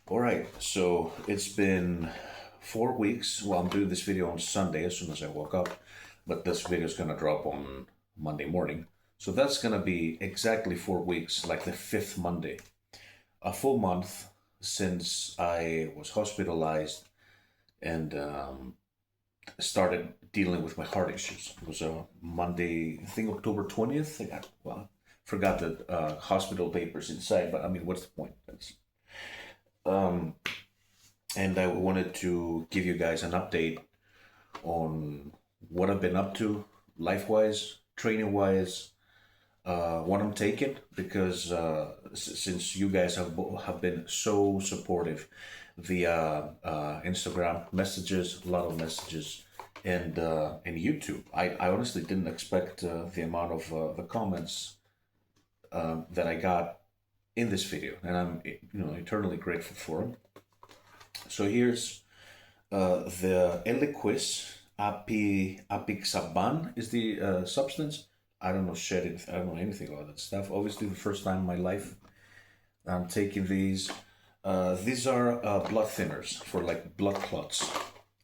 All right, so it's been 4 weeks. Well, I'm doing this video on Sunday as soon as I woke up, but this video is gonna drop on Monday morning. So that's gonna be exactly 4 weeks, like the fifth Monday, a full month since I was hospitalized and started dealing with my heart issues. It was a Monday, I think October 20th. Forgot the hospital papers inside, but I mean, what's the point? Um, and I wanted to give you guys an update on what I've been up to, life wise, training wise, what I'm taking, because since you guys have been so supportive via Instagram messages, a lot of messages, and YouTube. I honestly didn't expect the amount of the comments that I got in this video, and I'm eternally grateful for them. So here's the Eliquis apixaban is the substance. I don't know shit. I don't know anything about that stuff. Obviously, the first time in my life I'm taking these. These are blood thinners for like blood clots.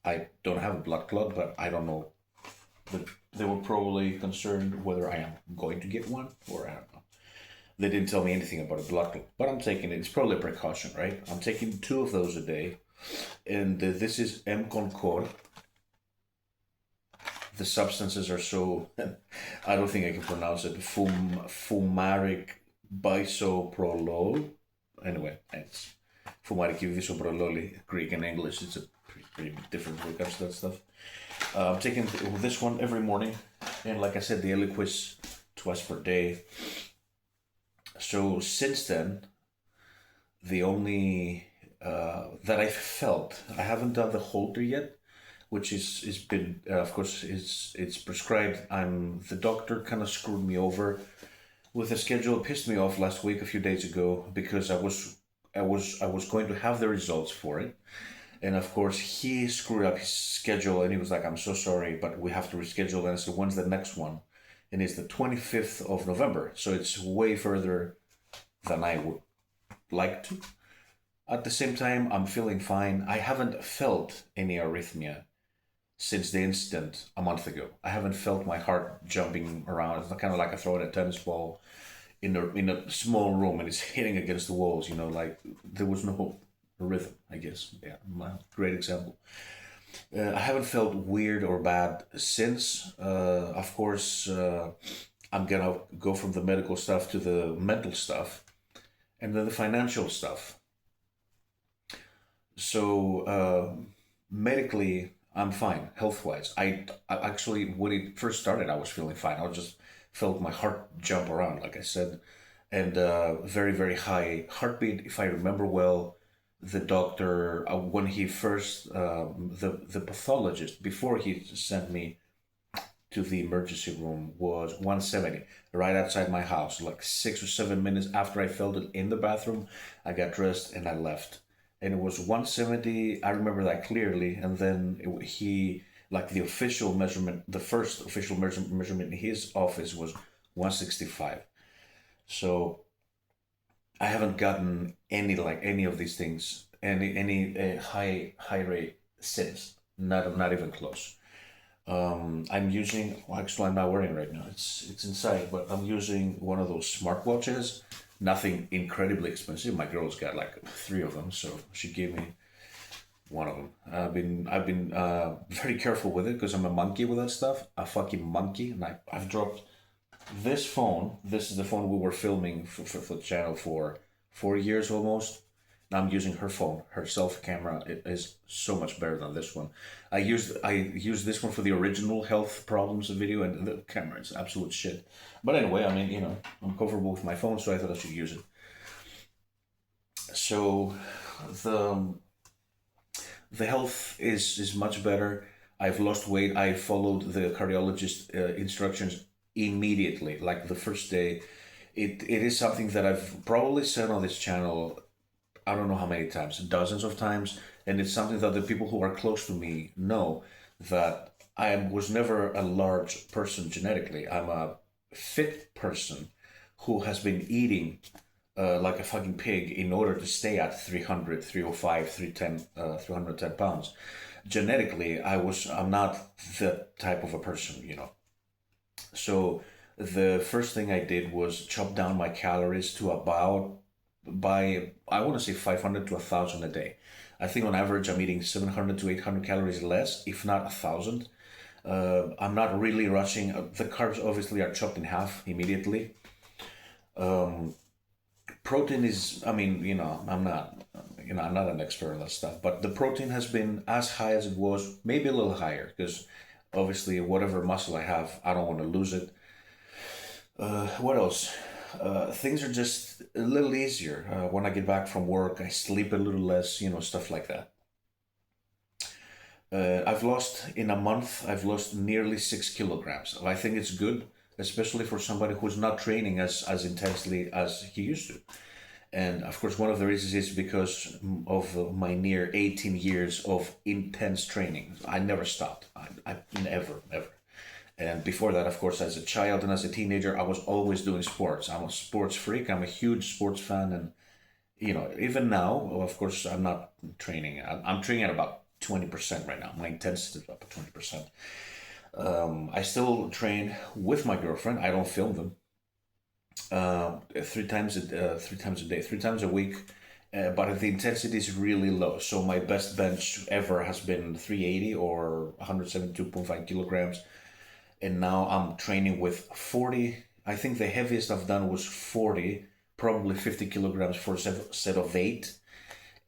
I don't have a blood clot, but I don't know. But they were probably concerned whether I am going to get one, or I don't know. They didn't tell me anything about a blood clot, but I'm taking it. It's probably a precaution, right? I'm taking 2 of those a day, and this is M. Concord. The substances are so I don't think I can pronounce it. Fumaric bisoprolol. Anyway, it's fumaric bisoprolol. Greek and English. It's a pretty different when it comes to that stuff. I'm taking this one every morning, and like I said, the Eliquis twice per day. So since then, the only that I felt, I haven't done the Holter yet, which is been of course it's prescribed. The doctor kind of screwed me over with the schedule. It pissed me off last week, a few days ago, because I was going to have the results for it, and of course he screwed up his schedule, and he was like, "I'm so sorry, but we have to reschedule." And I said, "When's the next one?" And it's the 25th of November, so it's way further than I would like to. At the same time, I'm feeling fine. I haven't felt any arrhythmia since the incident a month ago. I haven't felt my heart jumping around. It's kind of like I throw a tennis ball in a small room and it's hitting against the walls. Like there was no rhythm. I guess. Yeah, great example. I haven't felt weird or bad since. Of course, I'm gonna go from the medical stuff to the mental stuff, and then the financial stuff. So medically, I'm fine, health wise. I actually, when it first started, I was feeling fine. I just felt my heart jump around, like I said, and very, very high heartbeat. If I remember well, the doctor, when he first, the pathologist, before he sent me to the emergency room, was 170 right outside my house. Like 6 or 7 minutes after I felt it in the bathroom, I got dressed and I left. And it was 170. I remember that clearly. And then he, like the official measurement, the first official measurement in his office was 165. So I haven't gotten any of these things, any high rate since. Not even close. I'm using. Well, actually, I'm not wearing it right now. It's inside, but I'm using one of those smartwatches. Nothing incredibly expensive. My girl's got like 3 of them, so she gave me one of them. I've been very careful with it because I'm a monkey with that stuff. A fucking monkey, and I've dropped this phone. This is the phone we were filming for the channel for 4 years almost. Now I'm using her phone. Her self camera, it is so much better than this one. I used this one for the original health problems video, and the camera is absolute shit. But anyway, I mean, I'm comfortable with my phone, so I thought I should use it. So the the health is much better. I've lost weight. I followed the cardiologist instructions immediately, like the first day. It is something that I've probably said on this channel, I don't know how many times, dozens of times, and it's something that the people who are close to me know, that was never a large person genetically. I'm a fit person who has been eating like a fucking pig in order to stay at 300, 305, 310, 310 pounds. Genetically, I'm not the type of a person, you know. So the first thing I did was chop down my calories to about, by I want to say 500 to 1,000 a day. I think on average I'm eating 700 to 800 calories less, if not 1,000. I'm not really rushing. The carbs obviously are chopped in half immediately. Protein is, I mean, I'm not an expert on that stuff, but the protein has been as high as it was, maybe a little higher, because obviously whatever muscle I have, I don't want to lose it. What else? Things are just a little easier. When I get back from work, I sleep a little less, stuff like that. In a month, I've lost nearly 6 kilograms. I think it's good, especially for somebody who's not training as intensely as he used to. And of course, one of the reasons is because of my near 18 years of intense training. I never stopped. I never, ever. And before that, of course, as a child and as a teenager, I was always doing sports. I'm a sports freak. I'm a huge sports fan. And, even now, of course, I'm not training. I'm training at about 20% right now. My intensity is up to 20%. I still train with my girlfriend. I don't film them. 3 times a day, 3 times a week, but the intensity is really low. So my best bench ever has been 380 or 172.5 kilograms, and now I'm training with 40. I think the heaviest I've done was 40, probably 50 kilograms for a set of 8,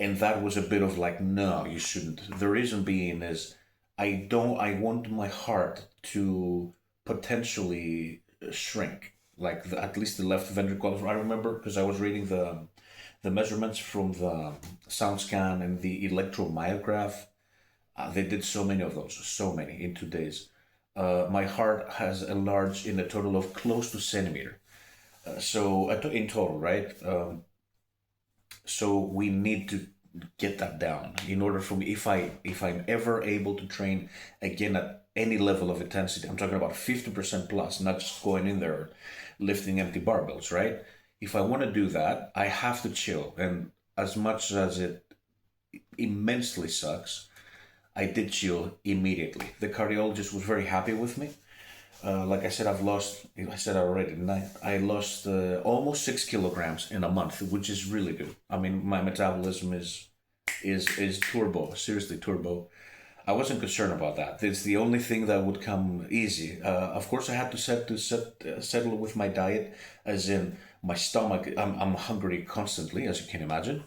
and that was a bit of like, no, you shouldn't. The reason being is I want my heart to potentially shrink, like at least the left ventricle. I remember because I was reading the measurements from the sound scan and the electromyograph. They did so many of those, so many in 2 days. My heart has enlarged in a total of close to centimeter. So in total, right? So we need to get that down in order for me, if I'm ever able to train again at any level of intensity. I'm talking about 50% plus, not just going in there lifting empty barbells, right? If I want to do that, I have to chill. And as much as it immensely sucks, I did chill immediately. The cardiologist was very happy with me. Like I said, I said already, I lost almost 6 kilograms in a month, which is really good. I mean, my metabolism is turbo, seriously turbo. I wasn't concerned about that. It's the only thing that would come easy. Of course, I had to settle with my diet, as in my stomach. I'm hungry constantly, as you can imagine.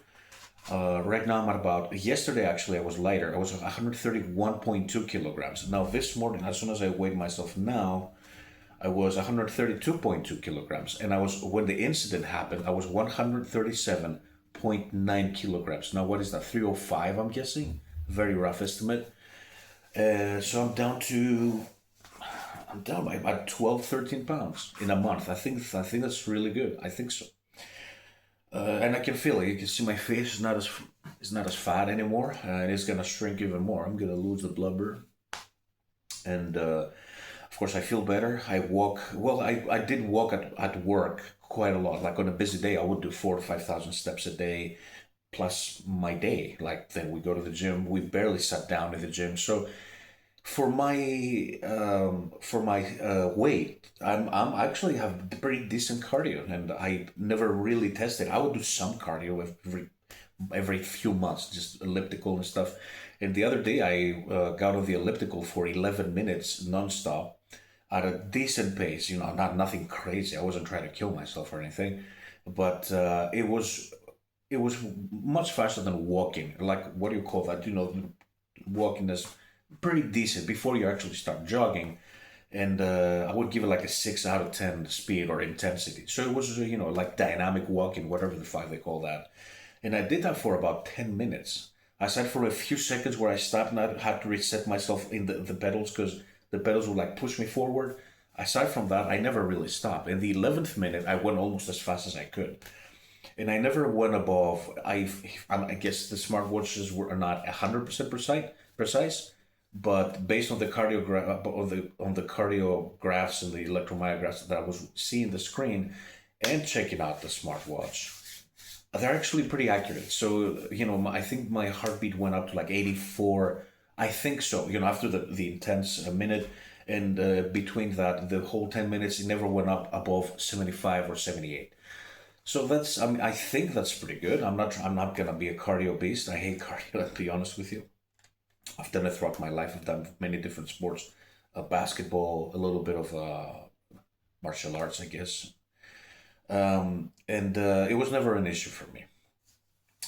Right now I'm at about, yesterday actually I was lighter. I was 131.2 kilograms. Now this morning, as soon as I weighed myself now, I was 132.2 kilograms. And when the incident happened, I was 137.9 kilograms. Now what is that, 305 I'm guessing? Very rough estimate. So I'm down by about 12, 13 pounds in a month. I think that's really good. I think so. And I can feel it. You can see my face is not as fat anymore, and it's gonna shrink even more. I'm gonna lose the blubber, and of course I feel better. I walk. Well, I did walk at work quite a lot. Like on a busy day, I would do 4 to 5,000 steps a day, plus my day. Like then we go to the gym. We barely sat down in the gym, so for my weight, I'm actually have pretty decent cardio, and I never really tested. I would do some cardio every few months, just elliptical and stuff. And the other day, I got on the elliptical for 11 minutes nonstop at a decent pace. Not nothing crazy. I wasn't trying to kill myself or anything, but it was much faster than walking. Like, what do you call that? Walking is pretty decent before you actually start jogging, and I would give it like a 6 out of 10 speed or intensity. So it was like dynamic walking, whatever the fuck they call that, and I did that for about 10 minutes. Aside for a few seconds where I stopped and I had to reset myself in the pedals, because the pedals would like push me forward. Aside from that, I never really stopped. In the 11th minute, I went almost as fast as I could. And I never went above. I guess the smartwatches were not 100% precise, but based on the cardiographs and the electromyographs that I was seeing the screen and checking out the smartwatch, they're actually pretty accurate. So, I think my heartbeat went up to like 84. I think so, after the intense minute. And between that, the whole 10 minutes, it never went up above 75 or 78. So that's, I mean, I think that's pretty good. I'm not gonna be a cardio beast. I hate cardio, to be honest with you. I've done it throughout my life. I've done many different sports, basketball, a little bit of martial arts, I guess. And it was never an issue for me.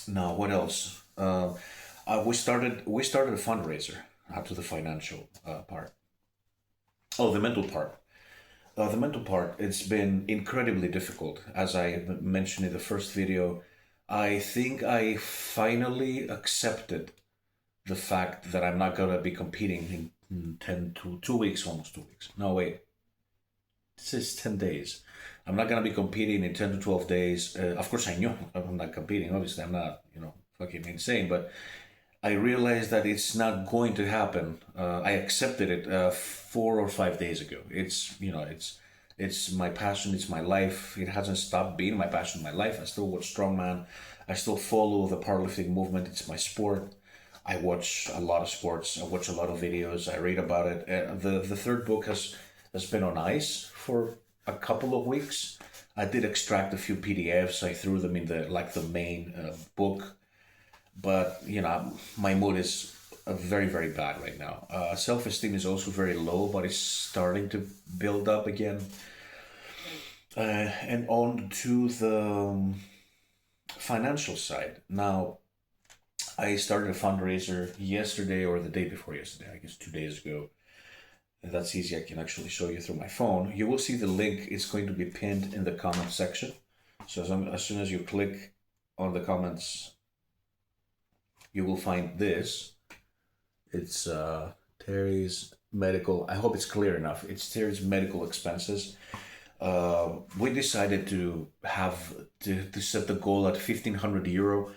Now, what else? We started a fundraiser after the financial part. Oh, the mental part. The mental part, it's been incredibly difficult. As I mentioned in the first video, I think I finally accepted the fact that I'm not going to be competing in 10 to 2 weeks, almost 2 weeks. No, wait, this is 10 days. I'm not going to be competing in 10 to 12 days. Of course, I knew I'm not competing. Obviously, I'm not, fucking insane, but I realized that it's not going to happen. I accepted it 4 or 5 days ago. It's my passion. It's my life. It hasn't stopped being my passion, my life. I still watch strongman. I still follow the powerlifting movement. It's my sport. I watch a lot of sports. I watch a lot of videos. I read about it. The third book has been on ice for a couple of weeks. I did extract a few PDFs. I threw them in the main book, but my mood is very, very bad right now. Self-esteem is also very low, but it's starting to build up again. And on to the financial side. Now, I started a fundraiser yesterday or the day before yesterday, I guess 2 days ago. And that's easy. I can actually show you through my phone. You will see the link. It's going to be pinned in the comment section. So as soon as you click on the comments, you will find this. It's Terry's medical. I hope it's clear enough. It's Terry's medical expenses. We decided to set the goal at 1,500 euro.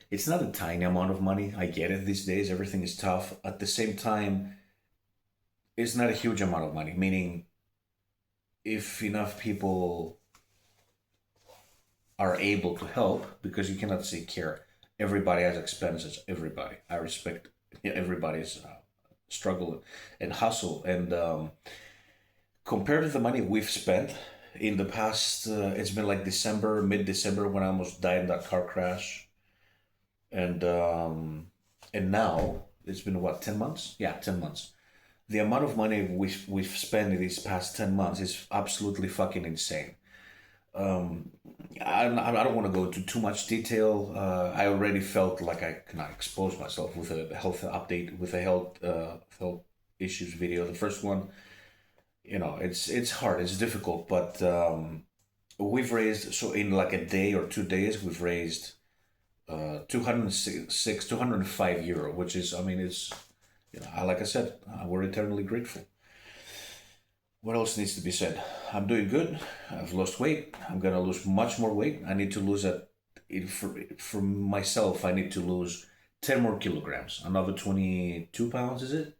It's not a tiny amount of money. I get it these days. Everything is tough. At the same time, it's not a huge amount of money, meaning if enough people are able to help, because you cannot say care. Everybody has expenses. Everybody. I respect everybody's struggle and hustle. And compared to the money we've spent in the past, it's been like mid-December, when I almost died in that car crash. And now it's been what, 10 months? Yeah, 10 months. The amount of money we've spent in these past 10 months is absolutely fucking insane. I don't want to go into too much detail. I already felt like I cannot expose myself with a health update, with a health issues video. The first one, it's hard, it's difficult, but we've raised, so in like a day or 2 days, we've raised 205 euro, which is, I mean, it's, like I said, we're eternally grateful. What else needs to be said? I'm doing good. I've lost weight. I'm gonna lose much more weight. I need to lose for myself. I need to lose 10 more kilograms. Another 22 pounds, is it?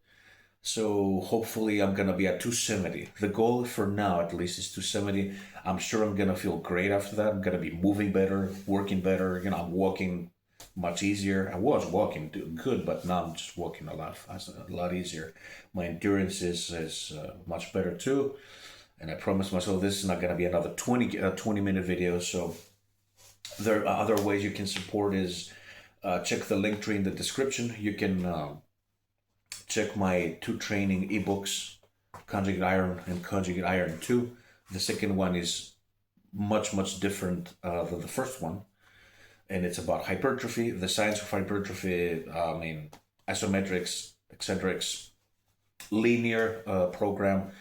So hopefully I'm gonna be at 270. The goal for now, at least, is 270. I'm sure I'm gonna feel great after that. I'm gonna be moving better, working better. I'm walking much easier. I was walking good, but now I'm just walking a lot easier. My endurance is much better too. And I promised myself this is not going to be another 20-minute video. So there are other ways you can support is check the link tree in the description. You can check my 2 training ebooks, Conjugate Iron and Conjugate Iron 2. The second one is much different than the first one. And it's about hypertrophy, the science of hypertrophy, isometrics, eccentrics, linear program.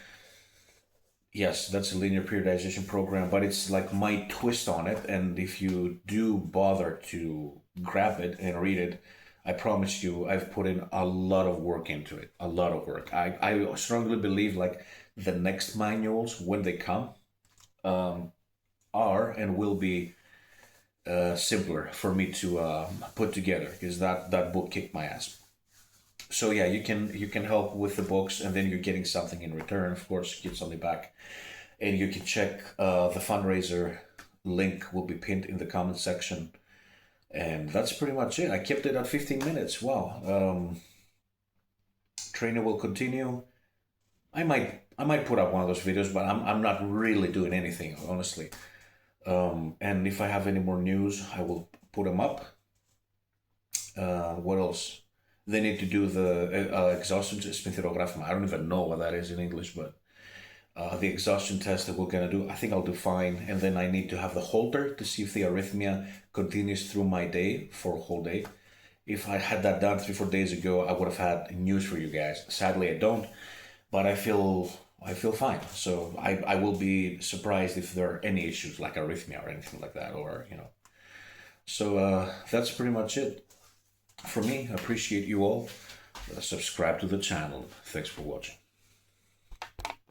Yes, that's a linear periodization program, but it's like my twist on it. And if you do bother to grab it and read it, I promise you, I've put in a lot of work into it, a lot of work. I strongly believe like the next manuals, when they come, are and will be simpler for me to put together, because that book kicked my ass. So yeah, you can help with the books, and then you're getting something in return. Of course, you get something back, and you can check the fundraiser link will be pinned in the comment section. And that's pretty much it. I kept it at 15 minutes. Wow. Training will continue. I might put up one of those videos, but I'm not really doing anything, honestly. And if I have any more news, I will put them up. What else? They need to do the exhaustion sphincterography. I don't even know what that is in English, but the exhaustion test that we're gonna do, I think I'll do fine. And then I need to have the Holter to see if the arrhythmia continues through my day for a whole day. If I had that done 3-4 days ago, I would have had news for you guys. Sadly, I don't, but I feel fine. So I will be surprised if there are any issues like arrhythmia or anything like that, or So that's pretty much it for me. I appreciate you all. Subscribe to the channel. Thanks for watching.